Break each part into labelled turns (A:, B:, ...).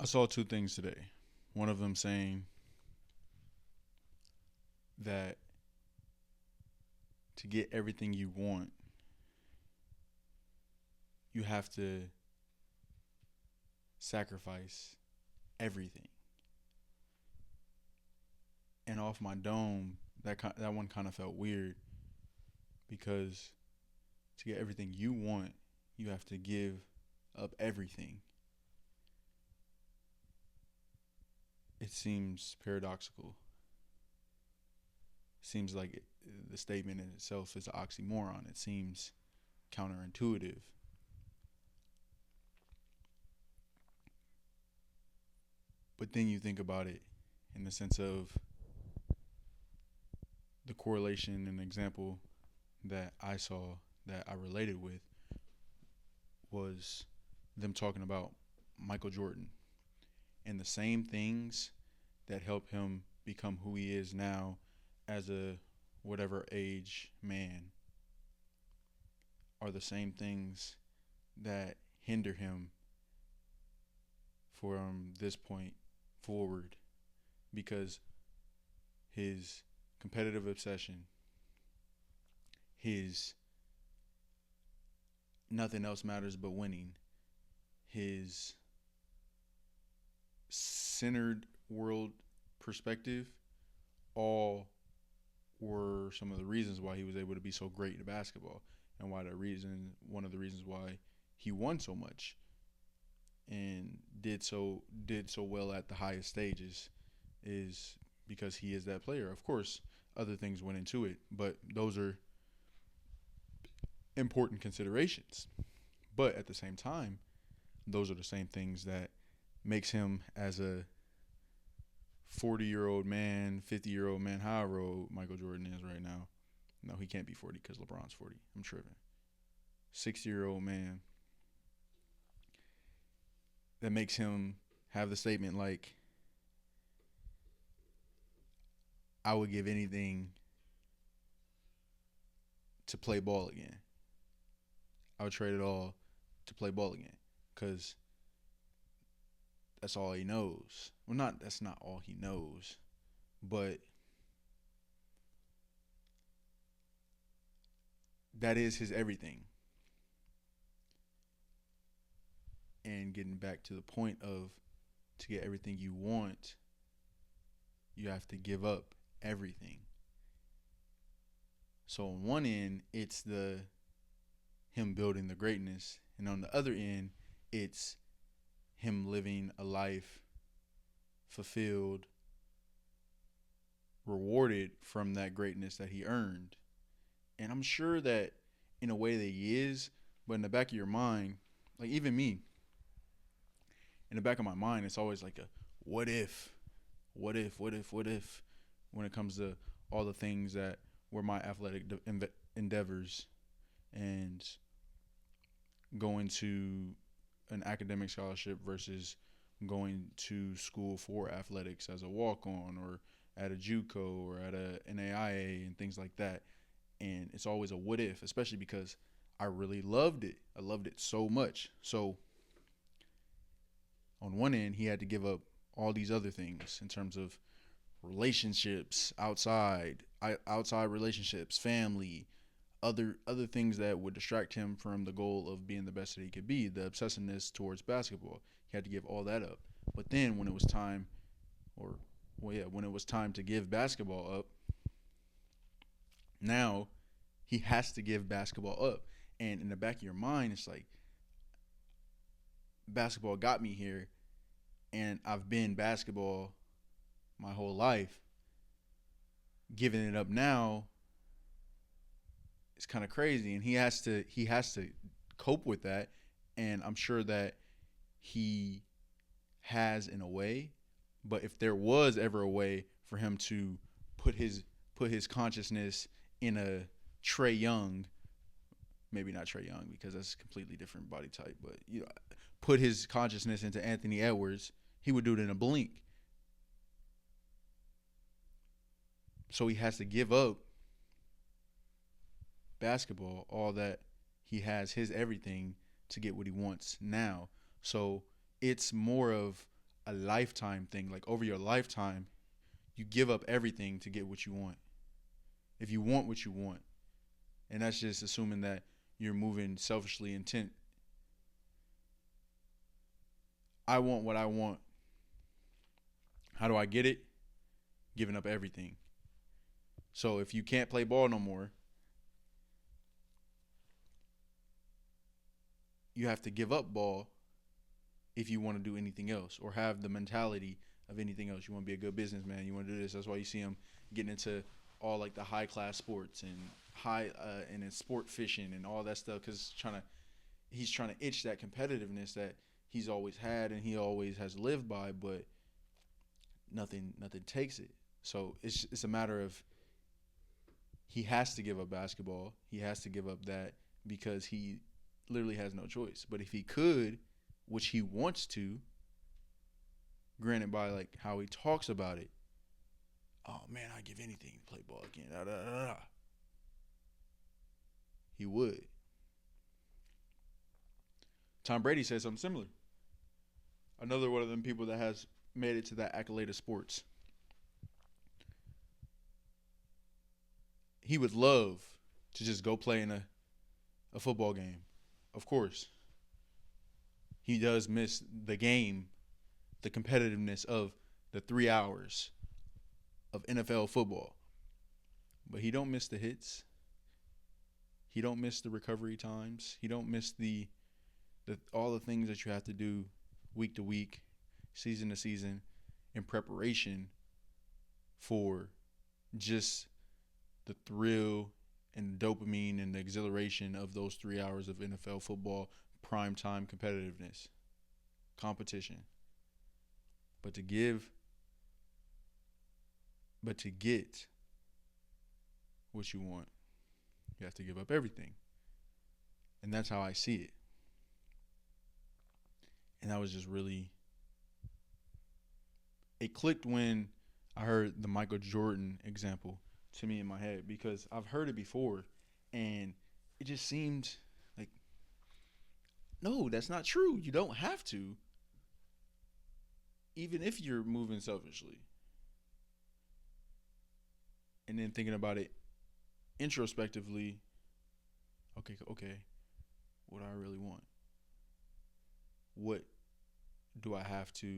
A: I saw two things today. One of them saying that to get everything you want, you have to sacrifice everything. And off my dome, that one kind of felt weird because to get everything you want, you have to give up everything. It seems paradoxical. It seems like the statement in itself is an oxymoron. It seems counterintuitive. But then you think about it in the sense of the correlation and example that I saw that I related with was them talking about Michael Jordan and the same things that help him become who he is now as a whatever age man are the same things that hinder him from this point forward because his competitive obsession, his nothing else matters but winning, his centered world perspective, all were some of the reasons why he was able to be so great in basketball and why one of the reasons why he won so much and did so well at the highest stages is because he is that player. Of course, other things went into it, but those are important considerations. But at the same time, those are the same things that makes him as a 40-year-old man, 50-year-old man, however old Michael Jordan is right now. No, he can't be 40 because LeBron's 40. I'm tripping. 60-year-old man that makes him have the statement like, I would give anything to play ball again. I would trade it all to play ball again because that's all he knows. Well, that's not all he knows, but that is his everything. And getting back to the point of to get everything you want, you have to give up everything. So on one end, it's the him building the greatness, and on the other end, it's him living a life fulfilled, rewarded from that greatness that he earned. And I'm sure that in a way that he is, but in the back of your mind, like even me, in the back of my mind, it's always like a what if, what if, when it comes to all the things that were my athletic endeavors and going to an academic scholarship versus going to school for athletics as a walk on or at a JUCO or at a NAIA and things like that. And it's always a what if, especially because I really loved it. I loved it so much. So on one end, he had to give up all these other things in terms of relationships outside relationships, family, other things that would distract him from the goal of being the best that he could be, the obsessiveness towards basketball. He had to give all that up. But then when it was time, when it was time to give basketball up, now he has to give basketball up. And in the back of your mind, it's like basketball got me here, and I've been basketball my whole life. Giving it up now is kind of crazy, and he has to cope with that. And I'm sure that he has in a way. But if there was ever a way for him to put his consciousness in a Trey Young, maybe not Trey Young because that's a completely different body type, but put his consciousness into Anthony Edwards, he would do it in a blink. So he has to give up basketball, all that he has, his everything, to get what he wants now. So it's more of a lifetime thing. Like over your lifetime, you give up everything to get what you want. If you want what you want. And that's just assuming that you're moving selfishly intent. I want what I want. How do I get it? Giving up everything. So if you can't play ball no more, you have to give up ball if you want to do anything else or have the mentality of anything else. You want to be a good businessman. You want to do this. That's why you see him getting into all like the high class sports and and in sport fishing and all that stuff because he's trying to itch that competitiveness that he's always had and he always has lived by, but nothing takes it. So it's a matter of he has to give up basketball. He has to give up that because he literally has no choice. But if he could, which he wants to, granted by like how he talks about it, oh man, I'd give anything to play ball again. Da, da, da, da. He would. Tom Brady said something similar. Another one of them people that has made it to that accolade of sports. He would love to just go play in a football game. Of course. He does miss the game, the competitiveness of the 3 hours of NFL football. But he don't miss the hits. He don't miss the recovery times. He don't miss the all the things that you have to do week to week, season to season in preparation for just the thrill and dopamine and the exhilaration of those 3 hours of NFL football, prime time competitiveness, competition. But to get what you want, you have to give up everything. And that's how I see it. And that was just really, it clicked when I heard the Michael Jordan example to me in my head because I've heard it before and it just seemed like, no, that's not true. You don't have to, even if you're moving selfishly. And then thinking about it introspectively, okay, what do I really want? What do I have to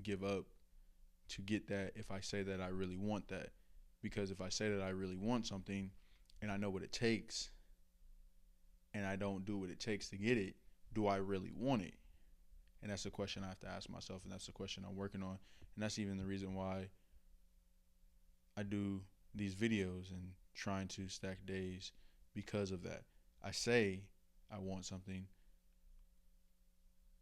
A: give up to get that if I say that I really want that? Because if I say that I really want something and I know what it takes and I don't do what it takes to get it, do I really want it? And that's a question I have to ask myself, and that's the question I'm working on. And that's even the reason why I do these videos and trying to stack days because of that. I say I want something,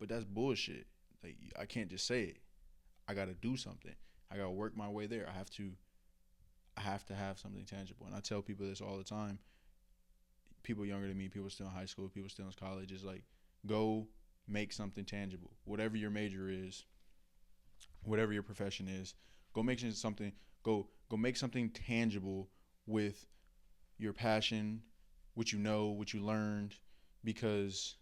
A: but that's bullshit. Like I can't just say it. I got to do something. I got to work my way there. I have to have something tangible. And I tell people this all the time. People younger than me, people still in high school, people still in college, is like, go make something tangible. Whatever your major is, whatever your profession is, go make something. Go make something tangible with your passion, what you know, what you learned, because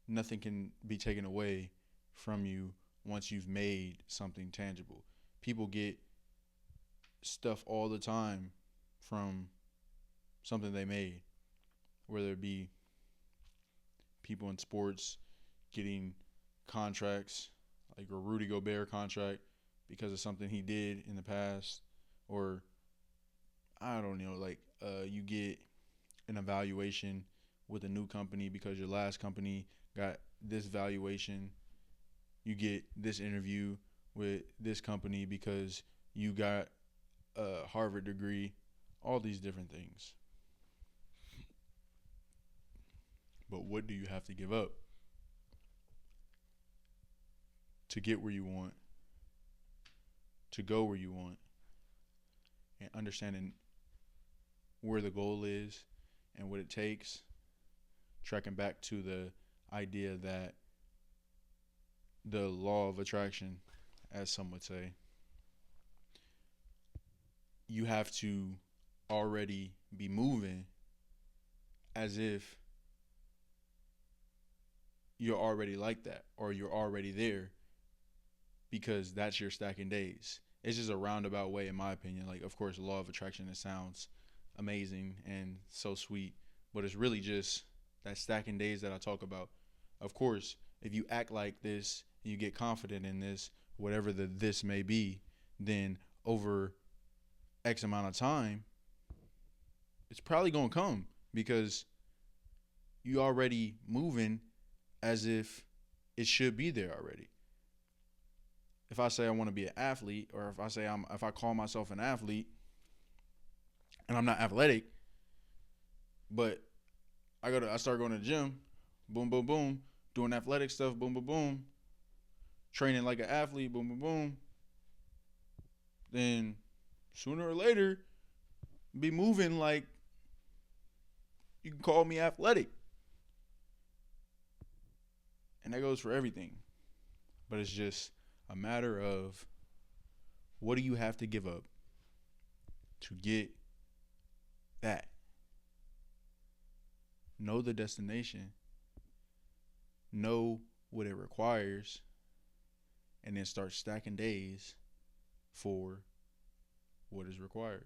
A: nothing can be taken away from you once you've made something tangible. People get stuff all the time from something they made, whether it be people in sports getting contracts, like a Rudy Gobert contract because of something he did in the past, or I don't know, like you get an evaluation with a new company because your last company got this valuation. You get this interview with this company because you got a Harvard degree, all these different things. But what do you have to give up to get where you want, to go where you want, and understanding where the goal is and what it takes, tracking back to the idea that the law of attraction, as some would say, you have to already be moving as if you're already like that or you're already there because that's your stacking days. It's just a roundabout way, in my opinion. Like, of course, the law of attraction, it sounds amazing and so sweet, but it's really just that stacking days that I talk about. Of course, if you act like this and you get confident in this, whatever the this may be, then over X amount of time, it's probably gonna come because you already moving as if it should be there already. If I say I want to be an athlete, or if I call myself an athlete and I'm not athletic, but I start going to the gym, boom, boom, boom, doing athletic stuff, boom, boom, boom, training like an athlete, boom, boom, boom, then sooner or later, be moving like you can call me athletic. And that goes for everything. But it's just a matter of what do you have to give up to get that? Know the destination, know what it requires, and then start stacking days for what is required.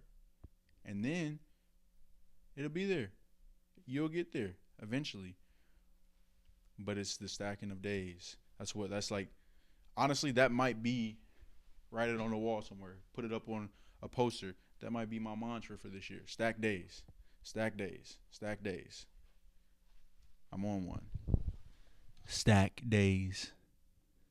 A: And then it'll be there. You'll get there eventually. But it's the stacking of days. That's like, honestly, that might be, write it on the wall somewhere. Put it up on a poster. That might be my mantra for this year. Stack days. Stack days. Stack days. I'm on one. Stack days.